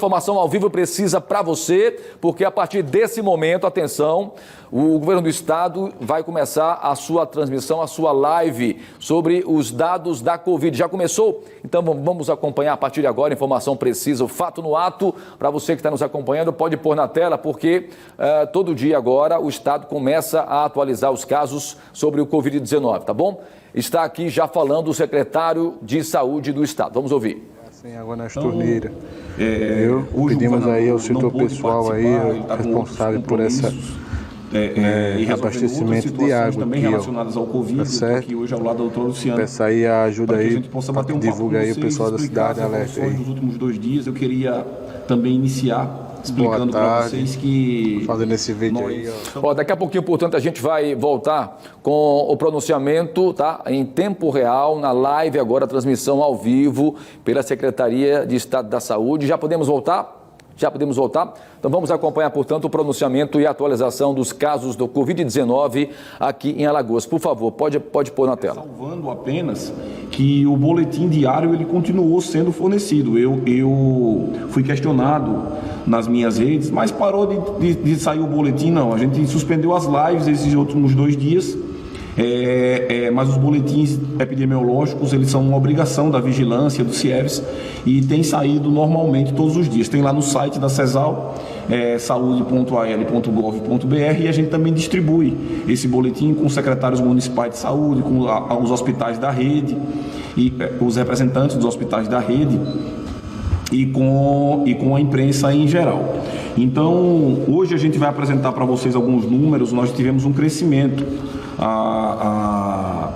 informação ao vivo precisa para você, porque a partir desse momento, atenção, o governo do estado vai começar a sua transmissão, a sua live sobre os dados da Covid. Já começou? Então vamos acompanhar a partir de agora, informação precisa, o fato no ato. Para você que está nos acompanhando, pode pôr na tela, porque todo dia agora o estado começa a atualizar os casos sobre o Covid-19, tá bom? Está aqui já falando o secretário de Saúde do estado. Vamos ouvir. Sem água nas torneiras. Pedimos aí ao setor pessoal aí, responsável por essa abastecimento de água também relacionadas ao Covid, tá certo? aqui hoje ao lado da doutora Luciana. Peço aí a ajuda aí, divulga aí o vocês, pessoal da cidade, alerta aí. Dos últimos 2 dias, eu queria também iniciar explicando para vocês que... Fazendo esse vídeo aí, ó. Daqui a pouquinho, portanto, a gente vai voltar com o pronunciamento, tá? Em tempo real, na live agora, transmissão ao vivo pela Secretaria de Estado da Saúde. Já podemos voltar? Já podemos voltar? Então vamos acompanhar, portanto, o pronunciamento e a atualização dos casos do Covid-19 aqui em Alagoas. Por favor, pode pôr na tela. Salvando apenas que o boletim diário ele continuou sendo fornecido. Eu fui questionado nas minhas redes, mas parou de sair o boletim, não. A gente suspendeu as lives esses últimos 2 dias. Mas os boletins epidemiológicos eles são uma obrigação da vigilância do CIEVS e tem saído normalmente todos os dias. Tem lá no site da CESAL, saude.al.gov.br, e a gente também distribui esse boletim com os secretários municipais de saúde, com os hospitais da rede e os representantes dos hospitais da rede e com a imprensa em geral. Então, hoje a gente vai apresentar para vocês alguns números. Nós tivemos um crescimento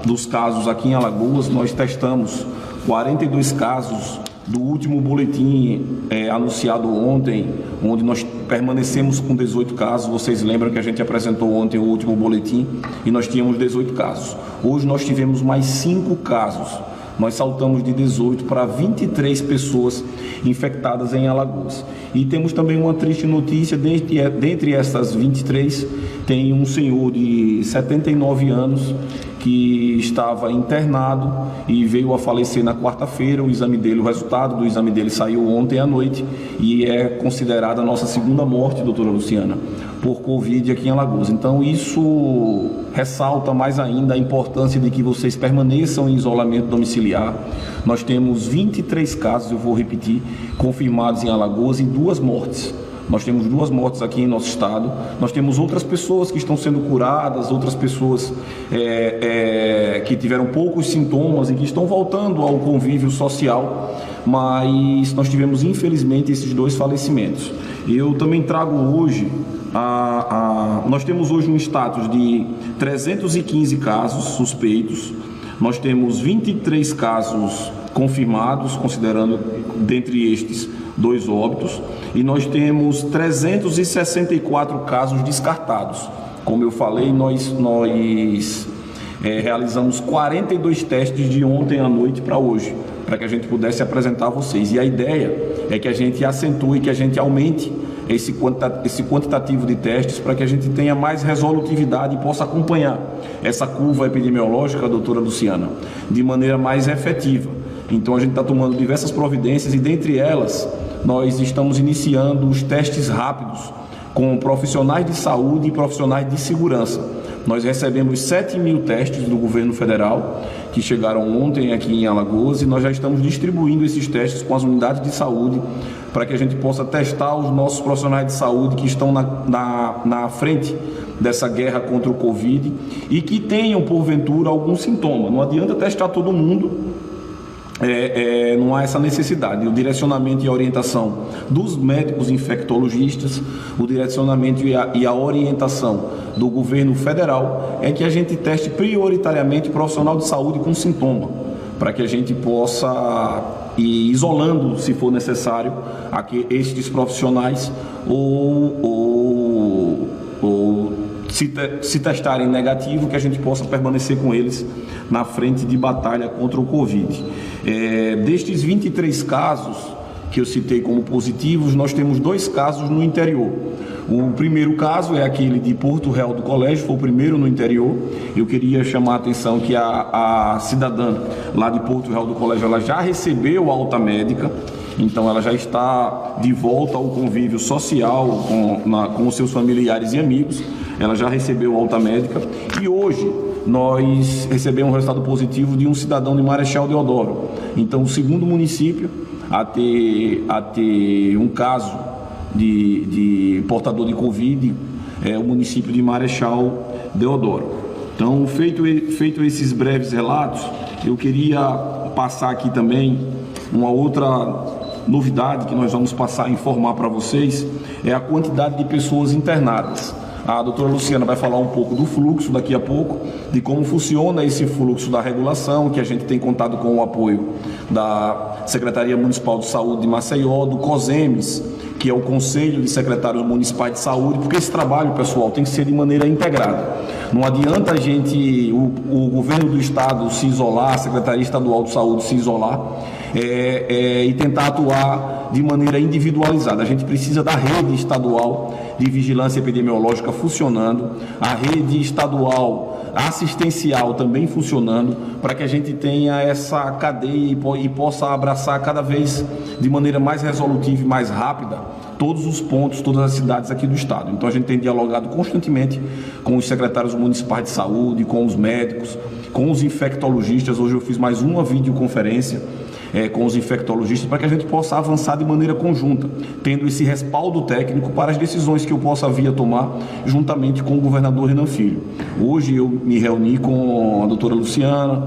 dos casos aqui em Alagoas. Nós testamos 42 casos do último boletim anunciado ontem, onde nós permanecemos com 18 casos. Vocês lembram que a gente apresentou ontem o último boletim e nós tínhamos 18 casos. Hoje nós tivemos mais 5 casos. Nós saltamos de 18 para 23 pessoas infectadas em Alagoas. E temos também uma triste notícia: dentre essas 23, tem um senhor de 79 anos que estava internado e veio a falecer na quarta-feira. O resultado do exame dele saiu ontem à noite e é considerada a nossa segunda morte, doutora Luciana, por Covid aqui em Alagoas. Então isso ressalta mais ainda a importância de que vocês permaneçam em isolamento domiciliar. Nós temos 23 casos, eu vou repetir, confirmados em Alagoas e 2 mortes. Nós temos 2 mortes aqui em nosso estado. Nós temos outras pessoas que estão sendo curadas, outras pessoas que tiveram poucos sintomas e que estão voltando ao convívio social, mas nós tivemos, infelizmente, esses 2 falecimentos. Eu também trago hoje, nós temos hoje um status de 315 casos suspeitos. Nós temos 23 casos confirmados, considerando dentre estes 2 óbitos, e nós temos 364 casos descartados. Como eu falei, nós realizamos 42 testes de ontem à noite para hoje, para que a gente pudesse apresentar a vocês. E a ideia é que a gente acentue, que a gente aumente esse quantitativo de testes para que a gente tenha mais resolutividade e possa acompanhar essa curva epidemiológica, doutora Luciana, de maneira mais efetiva. Então a gente está tomando diversas providências e dentre elas nós estamos iniciando os testes rápidos com profissionais de saúde e profissionais de segurança. Nós recebemos 7.000 testes do governo federal que chegaram ontem aqui em Alagoas e nós já estamos distribuindo esses testes com as unidades de saúde para que a gente possa testar os nossos profissionais de saúde que estão na frente dessa guerra contra o Covid e que tenham, porventura, algum sintoma. Não adianta testar todo mundo. Não há essa necessidade. O direcionamento e a orientação dos médicos infectologistas, o direcionamento e a orientação do governo federal é que a gente teste prioritariamente profissional de saúde com sintoma, para que a gente possa ir isolando, se for necessário, estes profissionais ou se testarem negativo, que a gente possa permanecer com eles na frente de batalha contra o Covid. Destes 23 casos que eu citei como positivos, nós temos 2 casos no interior. O primeiro caso é aquele de Porto Real do Colégio, foi o primeiro no interior. Eu queria chamar a atenção que a cidadã lá de Porto Real do Colégio, ela já recebeu alta médica então ela já está de volta ao convívio social com os seus familiares e amigos, ela já recebeu alta médica e hoje nós recebemos um resultado positivo de um cidadão de Marechal Deodoro. Então, o segundo município a ter um caso de portador de Covid é o município de Marechal Deodoro. Então, feito esses breves relatos, eu queria passar aqui também uma outra novidade que nós vamos passar a informar para vocês, é a quantidade de pessoas internadas. A doutora Luciana vai falar um pouco do fluxo daqui a pouco, de como funciona esse fluxo da regulação, que a gente tem contado com o apoio da Secretaria Municipal de Saúde de Maceió, do COSEMES, que é o Conselho de Secretários Municipais de Saúde, porque esse trabalho, pessoal, tem que ser de maneira integrada. Não adianta o governo do estado se isolar, a Secretaria Estadual de Saúde se isolar e tentar atuar de maneira individualizada. A gente precisa da rede estadual de vigilância epidemiológica funcionando, a rede estadual assistencial também funcionando, para que a gente tenha essa cadeia e possa abraçar cada vez de maneira mais resolutiva e mais rápida todos os pontos, todas as cidades aqui do estado. Então a gente tem dialogado constantemente com os secretários municipais de saúde, com os médicos, com os infectologistas. Hoje eu fiz mais uma videoconferência com os infectologistas para que a gente possa avançar de maneira conjunta, tendo esse respaldo técnico para as decisões que eu possa vir a tomar juntamente com o governador Renan Filho. Hoje eu me reuni com a doutora Luciana,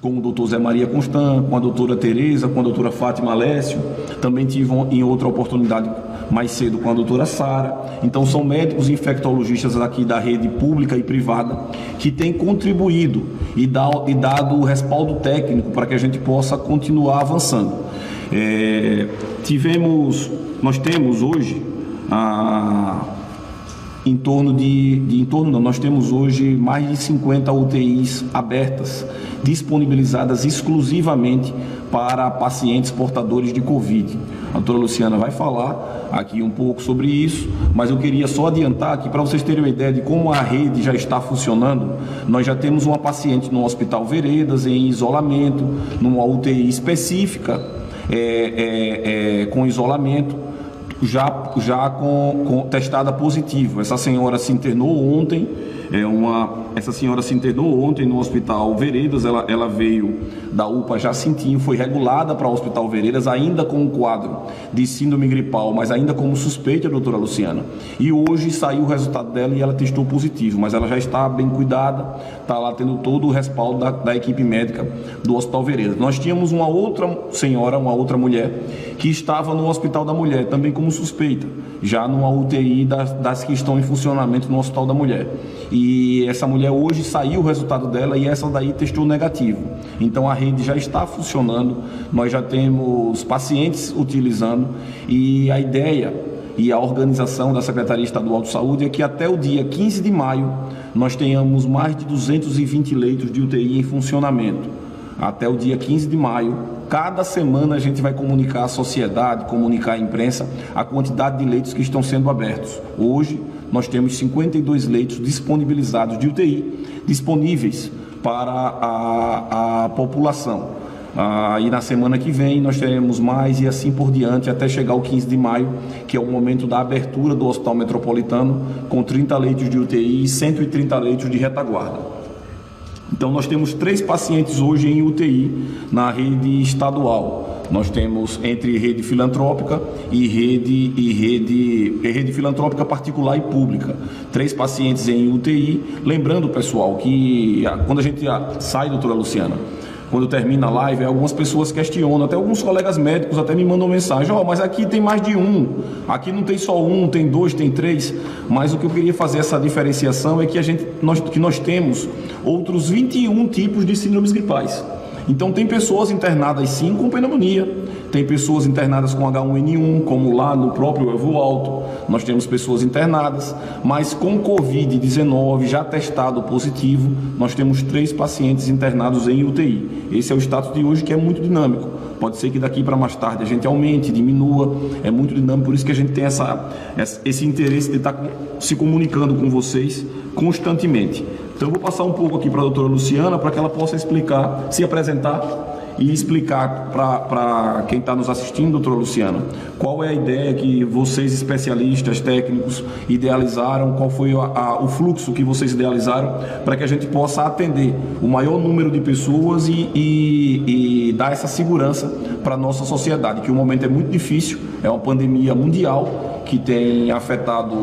com o doutor Zé Maria Constant, com a doutora Tereza, com a doutora Fátima Alessio, também tive em outra oportunidade mais cedo com a doutora Sara. Então são médicos infectologistas aqui da rede pública e privada que têm contribuído e dado o respaldo técnico para que a gente possa continuar avançando. Nós temos hoje nós temos hoje mais de 50 UTIs abertas, disponibilizadas exclusivamente para pacientes portadores de Covid. A doutora Luciana vai falar aqui um pouco sobre isso, mas eu queria só adiantar aqui para vocês terem uma ideia de como a rede já está funcionando. Nós já temos uma paciente no Hospital Veredas em isolamento, numa UTI específica, com isolamento, já com testada positivo. Essa senhora se internou ontem, no Hospital Veredas. Ela veio da UPA Jacintinho, foi regulada para o Hospital Veredas, ainda com um quadro de síndrome gripal, mas ainda como suspeita, doutora Luciana. E hoje saiu o resultado dela e ela testou positivo, mas ela já está bem cuidada, está lá tendo todo o respaldo da equipe médica do Hospital Veredas. Nós tínhamos uma outra senhora, uma outra mulher, que estava no Hospital da Mulher, também como suspeita, já numa UTI das que estão em funcionamento no Hospital da Mulher. E essa mulher hoje saiu o resultado dela e essa daí testou negativo. Então a rede já está funcionando, nós já temos pacientes utilizando e a ideia e a organização da Secretaria Estadual de Saúde é que até o dia 15 de maio nós tenhamos mais de 220 leitos de UTI em funcionamento. Até o dia 15 de maio, cada semana a gente vai comunicar à sociedade, comunicar à imprensa a quantidade de leitos que estão sendo abertos. Hoje nós temos 52 leitos disponibilizados de UTI, disponíveis para a população. E na semana que vem nós teremos mais e assim por diante até chegar ao 15 de maio, que é o momento da abertura do Hospital Metropolitano, com 30 leitos de UTI e 130 leitos de retaguarda. Então nós temos 3 pacientes hoje em UTI na rede estadual. Nós temos entre rede filantrópica e rede filantrópica particular e pública. 3 pacientes em UTI. Lembrando, pessoal, que quando a gente sai, doutora Luciana, quando termina a live, algumas pessoas questionam, até alguns colegas médicos até me mandam mensagem: mas aqui tem mais de um, aqui não tem só um, tem 2, tem 3. Mas o que eu queria fazer essa diferenciação é que nós temos outros 21 tipos de síndromes gripais. Então tem pessoas internadas sim com pneumonia, tem pessoas internadas com H1N1, como lá no próprio Evo Alto, nós temos pessoas internadas, mas com Covid-19 já testado positivo, nós temos 3 pacientes internados em UTI. Esse é o status de hoje, que é muito dinâmico. Pode ser que daqui para mais tarde a gente aumente, diminua, é muito dinâmico, por isso que a gente tem esse interesse de estar se comunicando com vocês constantemente. Então eu vou passar um pouco aqui para a doutora Luciana, para que ela possa explicar, se apresentar e explicar para quem está nos assistindo, doutora Luciana, qual é a ideia que vocês, especialistas, técnicos, idealizaram, qual foi o fluxo que vocês idealizaram para que a gente possa atender o maior número de pessoas e dar essa segurança para a nossa sociedade, que o momento é muito difícil, é uma pandemia mundial que tem afetado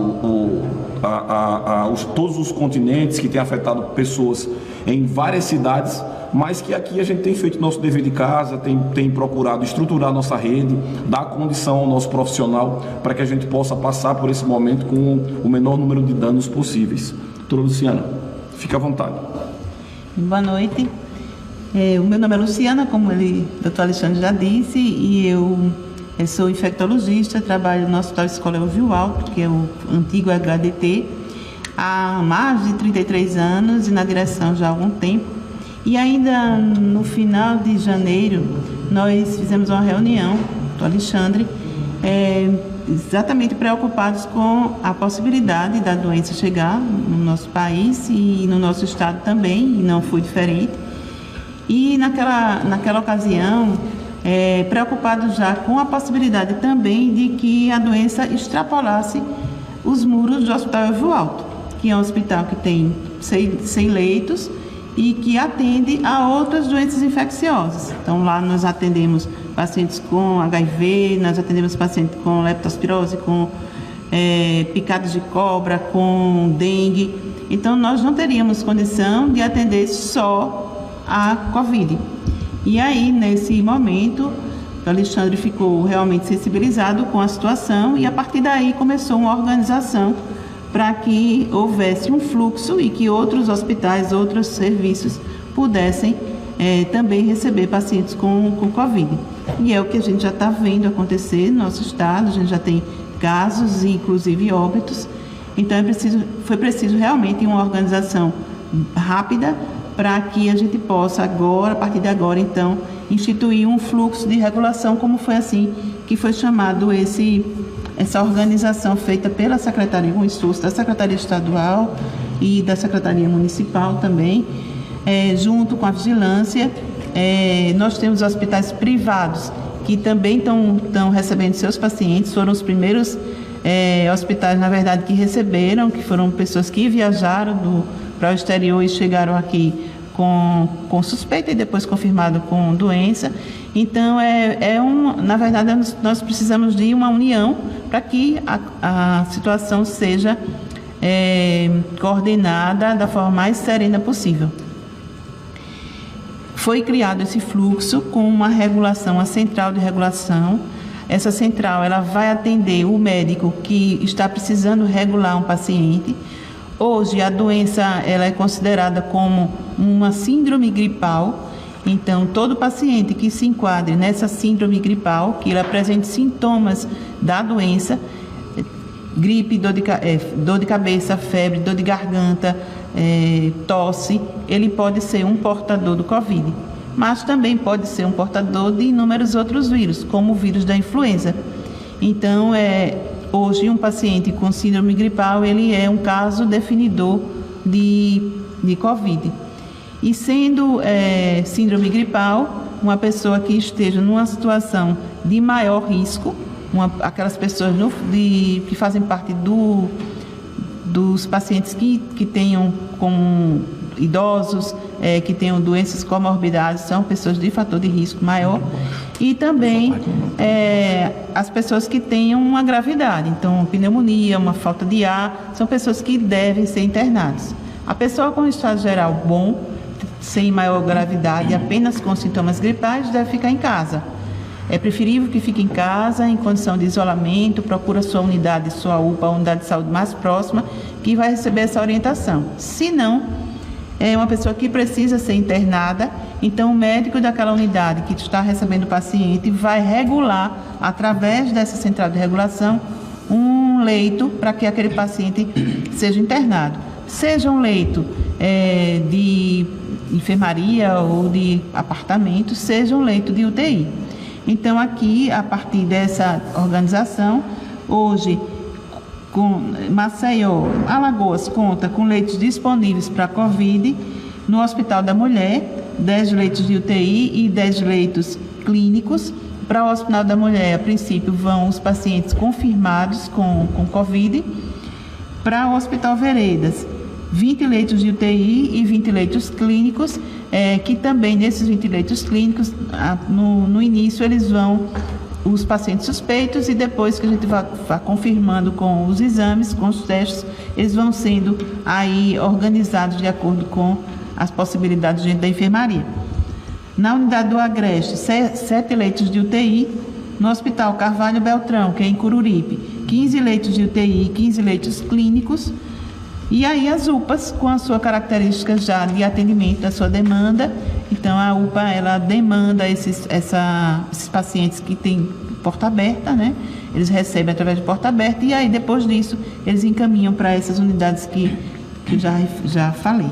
todos os continentes, que tem afetado pessoas em várias cidades, mas que aqui a gente tem feito nosso dever de casa, tem procurado estruturar nossa rede, dar condição ao nosso profissional para que a gente possa passar por esse momento com o menor número de danos possíveis. Doutora Luciana, fique à vontade. Boa noite. O meu nome é Luciana, como o doutor Alexandre já disse, e eu sou infectologista, trabalho no Hospital Escola Elvio Alto, que é o antigo HDT, há mais de 33 anos e na direção já há algum tempo. E ainda no final de janeiro, nós fizemos uma reunião, do Alexandre, exatamente preocupados com a possibilidade da doença chegar no nosso país e no nosso estado também, e não foi diferente. E naquela ocasião, preocupados já com a possibilidade também de que a doença extrapolasse os muros do Hospital Elvio Alto, que é um hospital que tem 100 leitos e que atende a outras doenças infecciosas. Então lá nós atendemos pacientes com HIV, nós atendemos pacientes com leptospirose, com picadas de cobra, com dengue. Então nós não teríamos condição de atender só a Covid. E aí, nesse momento, o Alexandre ficou realmente sensibilizado com a situação e a partir daí começou uma organização para que houvesse um fluxo e que outros hospitais, outros serviços pudessem também receber pacientes com Covid. E é o que a gente já está vendo acontecer no nosso estado, a gente já tem casos e inclusive óbitos. Então foi preciso realmente uma organização rápida para que a gente possa agora, a partir de agora, então, instituir um fluxo de regulação, como foi assim que foi chamado essa organização feita pela Secretaria, um esforço da Secretaria Estadual e da Secretaria Municipal também, junto com a vigilância. Nós temos hospitais privados que também estão recebendo seus pacientes, foram os primeiros hospitais, na verdade, que receberam, que foram pessoas que viajaram para o exterior e chegaram aqui com suspeita e depois confirmado com doença. Então, na verdade, nós precisamos de uma união para que a situação seja coordenada da forma mais serena possível. Foi criado esse fluxo com uma regulação, a central de regulação. Essa central ela vai atender o médico que está precisando regular um paciente. Hoje, a doença ela é considerada como uma síndrome gripal. Então, todo paciente que se enquadre nessa síndrome gripal, que ele apresente sintomas da doença, gripe, dor de cabeça, febre, dor de garganta, tosse, ele pode ser um portador do Covid. Mas também pode ser um portador de inúmeros outros vírus, como o vírus da influenza. Então, hoje, um paciente com síndrome gripal, ele é um caso definidor de Covid. E sendo síndrome gripal, uma pessoa que esteja numa situação de maior risco, aquelas pessoas que fazem parte dos pacientes que tenham como idosos, que tenham doenças comorbidades, são pessoas de fator de risco maior. E também as pessoas que tenham uma gravidade, então pneumonia, uma falta de ar, são pessoas que devem ser internadas. A pessoa com estado geral bom, sem maior gravidade, apenas com sintomas gripais, deve ficar em casa. É preferível que fique em casa, em condição de isolamento, procura sua unidade, sua UPA, a unidade de saúde mais próxima, que vai receber essa orientação. Se não, é uma pessoa que precisa ser internada, então o médico daquela unidade que está recebendo o paciente vai regular, através dessa central de regulação, um leito para que aquele paciente seja internado. Seja um leito de enfermaria ou de apartamento, seja um leito de UTI. Então, aqui, a partir dessa organização, hoje, com Maceió, Alagoas conta com leitos disponíveis para Covid no Hospital da Mulher, 10 leitos de UTI e 10 leitos clínicos. Para o Hospital da Mulher, a princípio, vão os pacientes confirmados com Covid. Para o Hospital Veredas, 20 leitos de UTI e 20 leitos clínicos, que também nesses 20 leitos clínicos, no início eles vão os pacientes suspeitos e depois que a gente vai confirmando com os exames, com os testes, eles vão sendo aí organizados de acordo com as possibilidades dentro da enfermaria. Na unidade do Agreste, 7 leitos de UTI. No Hospital Carvalho Beltrão, que é em Cururipe, 15 leitos de UTI e 15 leitos clínicos. E aí as UPAs, com a sua característica já de atendimento da sua demanda. Então a UPA, ela demanda esses pacientes que têm porta aberta, né? Eles recebem através de porta aberta e aí depois disso eles encaminham para essas unidades que eu já falei.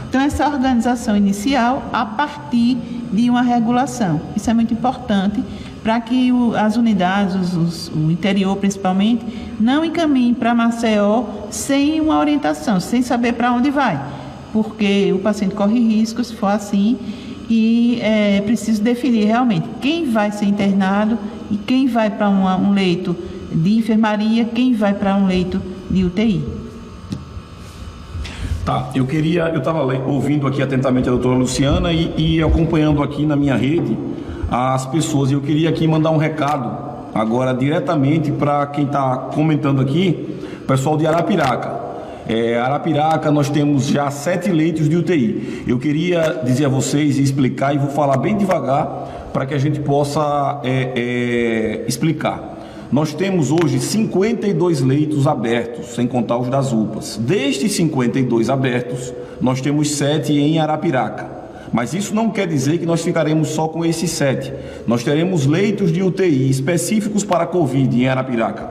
Então essa organização inicial a partir de uma regulação. Isso é muito importante para que as unidades, o interior principalmente, não encaminhem para Maceió sem uma orientação, sem saber para onde vai, porque o paciente corre risco se for assim e é preciso definir realmente quem vai ser internado e quem vai para um leito de enfermaria, quem vai para um leito de UTI. Tá, eu estava ouvindo aqui atentamente a doutora Luciana e acompanhando aqui na minha rede as pessoas, e eu queria aqui mandar um recado agora diretamente para quem está comentando aqui, pessoal de Arapiraca. Arapiraca, nós temos já 7 leitos de UTI. Eu queria dizer a vocês e explicar, e vou falar bem devagar para que a gente possa explicar. Nós temos hoje 52 leitos abertos, sem contar os das UPAs. Destes 52 abertos, nós temos 7 em Arapiraca. Mas isso não quer dizer que nós ficaremos só com esses 7. Nós teremos leitos de UTI específicos para a Covid em Arapiraca.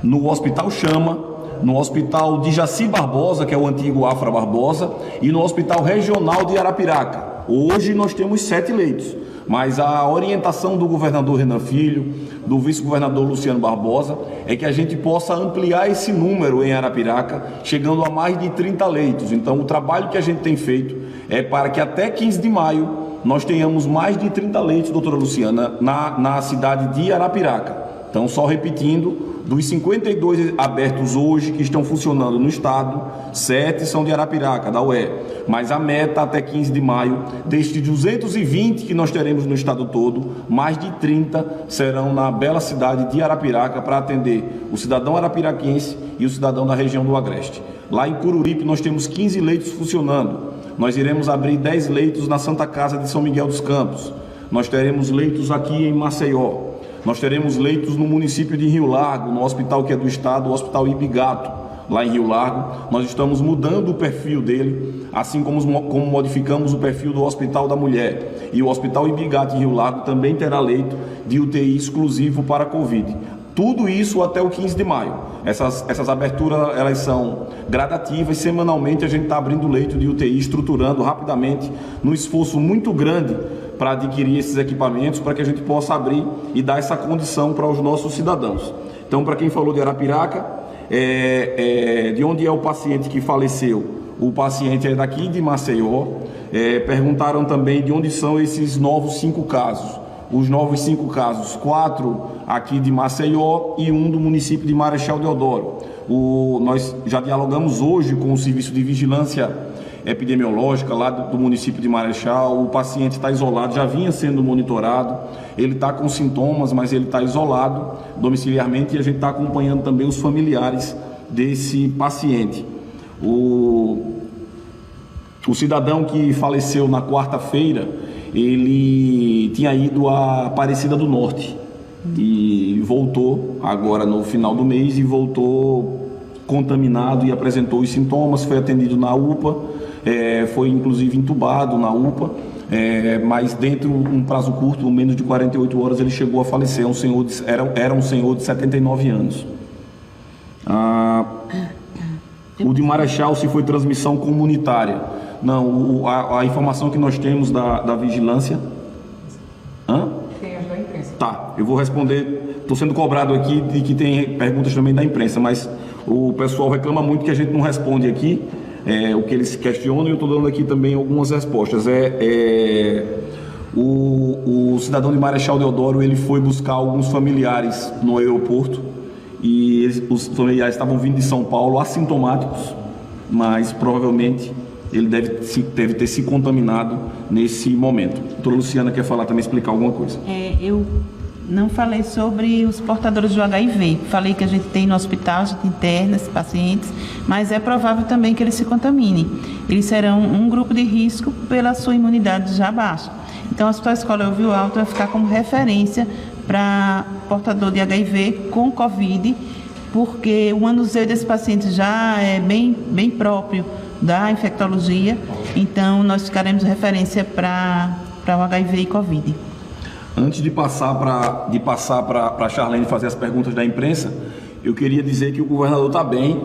No Hospital Chama, no Hospital de Jaci Barbosa, que é o antigo Afra Barbosa, e no Hospital Regional de Arapiraca. Hoje nós temos 7 leitos. Mas a orientação do governador Renan Filho, do vice-governador Luciano Barbosa, é que a gente possa ampliar esse número em Arapiraca, chegando a mais de 30 leitos. Então, o trabalho que a gente tem feito é para que até 15 de maio nós tenhamos mais de 30 leitos, doutora Luciana, na cidade de Arapiraca. Então, só repetindo, dos 52 abertos hoje que estão funcionando no estado, 7 são de Arapiraca, da UE. Mas a meta até 15 de maio, destes 220 que nós teremos no estado todo, mais de 30 serão na bela cidade de Arapiraca para atender o cidadão arapiraquense e o cidadão da região do Agreste. Lá em Cururipe nós temos 15 leitos funcionando. Nós iremos abrir 10 leitos na Santa Casa de São Miguel dos Campos. Nós teremos leitos aqui em Maceió. Nós teremos leitos no município de Rio Largo, no hospital que é do estado, o Hospital Ibigato, lá em Rio Largo. Nós estamos mudando o perfil dele, assim como modificamos o perfil do Hospital da Mulher. E o Hospital Ibigato em Rio Largo também terá leito de UTI exclusivo para a Covid. Tudo isso até o 15 de maio. Essas aberturas, elas são gradativas. Semanalmente a gente está abrindo leito de UTI, estruturando rapidamente, num esforço muito grande para adquirir esses equipamentos, para que a gente possa abrir e dar essa condição para os nossos cidadãos. Então, para quem falou de Arapiraca, de onde é o paciente que faleceu? O paciente é daqui de Maceió. Perguntaram também de onde são esses novos 5 casos. Os novos 5 casos, 4 aqui de Maceió e 1 do município de Marechal Deodoro. Nós já dialogamos hoje com o Serviço de Vigilância Epidemiológica lá do município de Marechal. O paciente está isolado, já vinha sendo monitorado, ele está com sintomas, mas ele está isolado domiciliarmente e a gente está acompanhando também os familiares desse paciente. O cidadão que faleceu na quarta-feira, ele tinha ido a Aparecida do Norte e voltou agora no final do mês e voltou contaminado e apresentou os sintomas, foi atendido na UPA, foi inclusive entubado na UPA, mas dentro de um prazo curto, menos de 48 horas, ele chegou a falecer. Era um senhor de 79 anos. O de Marechal, se foi transmissão comunitária. Não, a informação que nós temos da vigilância... Tem as da imprensa. Tá, eu vou responder. Estou sendo cobrado aqui de que tem perguntas também da imprensa, mas o pessoal reclama muito que a gente não responde aqui, o que eles questionam, e eu estou dando aqui também algumas respostas. O cidadão de Marechal Deodoro, ele foi buscar alguns familiares no aeroporto, e os familiares estavam vindo de São Paulo assintomáticos, mas provavelmente ele deve ter se contaminado nesse momento. A doutora Luciana quer falar também, explicar alguma coisa. Eu não falei sobre os portadores do HIV. Falei que a gente tem no hospital, a gente interna esses pacientes, mas é provável também que eles se contaminem. Eles serão um grupo de risco pela sua imunidade já baixa. Então, o Hospital Escola Elvio Alto vai ficar como referência para portador de HIV com Covid, porque o manuseio desse paciente já é bem próprio da infectologia, então nós ficaremos referência para o HIV e Covid. Antes de passar para a Charlene fazer as perguntas da imprensa, eu queria dizer que o governador está bem,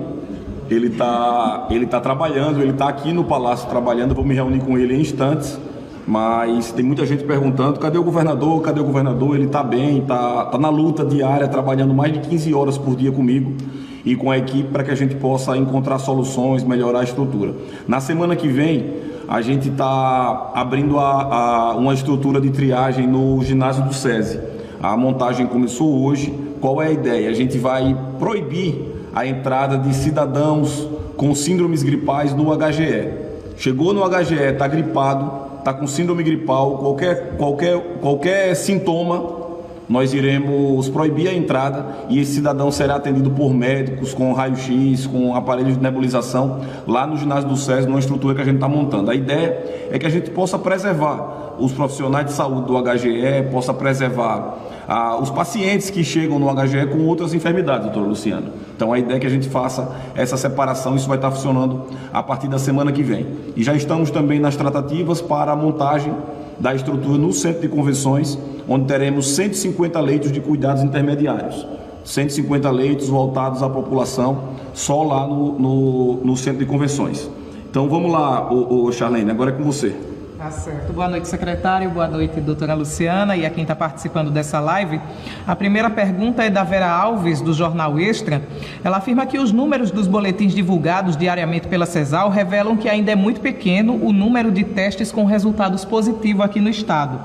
ele tá trabalhando, ele está aqui no Palácio trabalhando, vou me reunir com ele em instantes, mas tem muita gente perguntando, cadê o governador? Cadê o governador? Ele está bem, está na luta diária, trabalhando mais de 15 horas por dia comigo e com a equipe para que a gente possa encontrar soluções, melhorar a estrutura. Na semana que vem, a gente está abrindo uma estrutura de triagem no ginásio do SESI. A montagem começou hoje. Qual é a ideia? A gente vai proibir a entrada de cidadãos com síndromes gripais no HGE. Chegou no HGE, está gripado, está com síndrome gripal, qualquer sintoma, nós iremos proibir a entrada e esse cidadão será atendido por médicos com raio-x, com aparelhos de nebulização lá no ginásio do SESI, numa estrutura que a gente está montando. A ideia é que a gente possa preservar os profissionais de saúde do HGE, possa preservar os pacientes que chegam no HGE com outras enfermidades, doutora Luciana. Então a ideia é que a gente faça essa separação, isso vai estar funcionando a partir da semana que vem. E já estamos também nas tratativas para a montagem da estrutura no centro de convenções, onde teremos 150 leitos de cuidados intermediários. 150 leitos voltados à população, só lá no centro de convenções. Então vamos lá, Charlene, agora é com você. Tá certo. Boa noite, secretário. Boa noite, doutora Luciana, e a quem está participando dessa live. A primeira pergunta é da Vera Alves, do Jornal Extra. Ela afirma que os números dos boletins divulgados diariamente pela CESAL revelam que ainda é muito pequeno o número de testes com resultados positivos aqui no estado.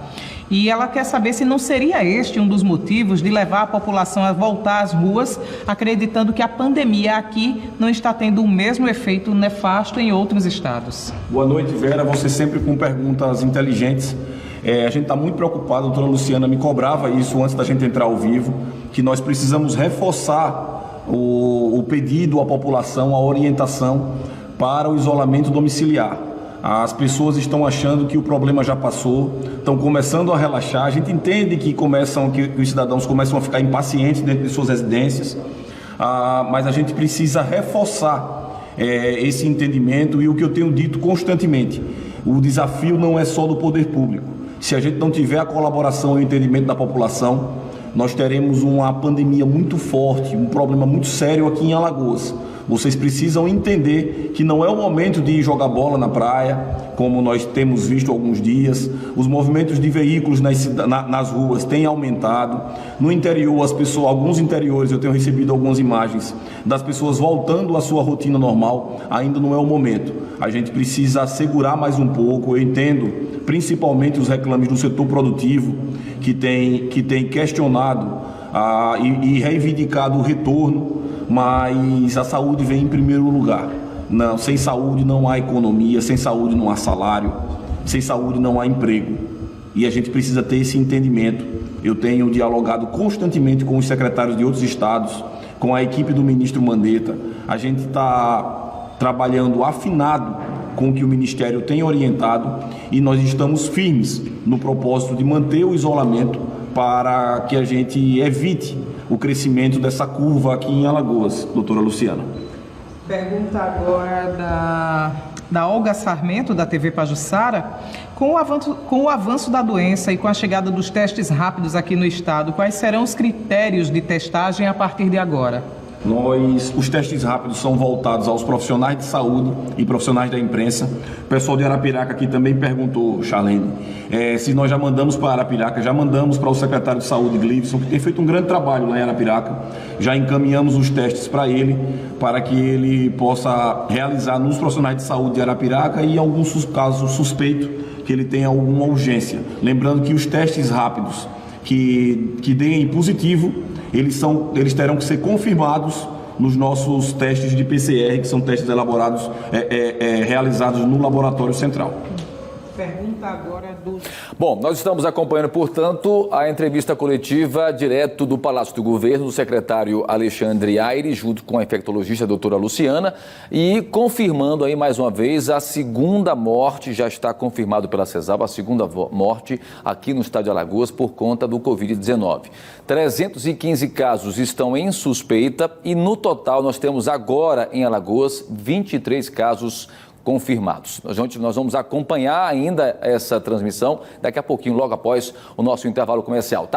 E ela quer saber se não seria este um dos motivos de levar a população a voltar às ruas, acreditando que a pandemia aqui não está tendo o mesmo efeito nefasto em outros estados. Boa noite, Vera. Você sempre com perguntas inteligentes. A gente está muito preocupado, a doutora Luciana me cobrava isso antes da gente entrar ao vivo, que nós precisamos reforçar o pedido à população, a orientação para o isolamento domiciliar. As pessoas estão achando que o problema já passou, estão começando a relaxar. A gente entende que os cidadãos começam a ficar impacientes dentro de suas residências, mas a gente precisa reforçar esse entendimento e o que eu tenho dito constantemente. O desafio não é só do poder público. Se a gente não tiver a colaboração e o entendimento da população, nós teremos uma pandemia muito forte, um problema muito sério aqui em Alagoas. Vocês precisam entender que não é o momento de jogar bola na praia, como nós temos visto há alguns dias. Os movimentos de veículos nas ruas têm aumentado. No interior, alguns interiores, eu tenho recebido algumas imagens das pessoas voltando à sua rotina normal. Ainda não é o momento. A gente precisa segurar mais um pouco. Eu entendo, principalmente os reclames do setor produtivo, que tem questionado e reivindicado o retorno, mas a saúde vem em primeiro lugar. Não, sem saúde não há economia, sem saúde não há salário, sem saúde não há emprego. E a gente precisa ter esse entendimento. Eu tenho dialogado constantemente com os secretários de outros estados, com a equipe do ministro Mandetta. A gente está trabalhando afinado com o que o Ministério tem orientado e nós estamos firmes no propósito de manter o isolamento para que a gente evite o crescimento dessa curva aqui em Alagoas, doutora Luciana. Pergunta agora da Olga Sarmento, da TV Pajuçara. Com o avanço da doença e com a chegada dos testes rápidos aqui no estado, quais serão os critérios de testagem a partir de agora? Os testes rápidos são voltados aos profissionais de saúde e profissionais da imprensa. O pessoal de Arapiraca aqui também perguntou, Charlene, se nós já mandamos para Arapiraca. Já mandamos para o secretário de saúde, Glivson, que tem feito um grande trabalho lá em Arapiraca. Já encaminhamos os testes para ele, para que ele possa realizar nos profissionais de saúde de Arapiraca e em alguns casos suspeitos que ele tenha alguma urgência. Lembrando que os testes rápidos que deem positivo, eles terão que ser confirmados nos nossos testes de PCR, que são testes elaborados, realizados no laboratório central. Pergunta agora do... Bom, nós estamos acompanhando, portanto, a entrevista coletiva direto do Palácio do Governo, do secretário Alexandre Aires, junto com a infectologista a doutora Luciana, e confirmando aí mais uma vez a segunda morte, já está confirmado pela CESAL, a segunda morte aqui no estado de Alagoas por conta do Covid-19. 315 casos estão em suspeita e no total nós temos agora em Alagoas 23 casos confirmados. Nós vamos acompanhar ainda essa transmissão daqui a pouquinho, logo após o nosso intervalo comercial, tá?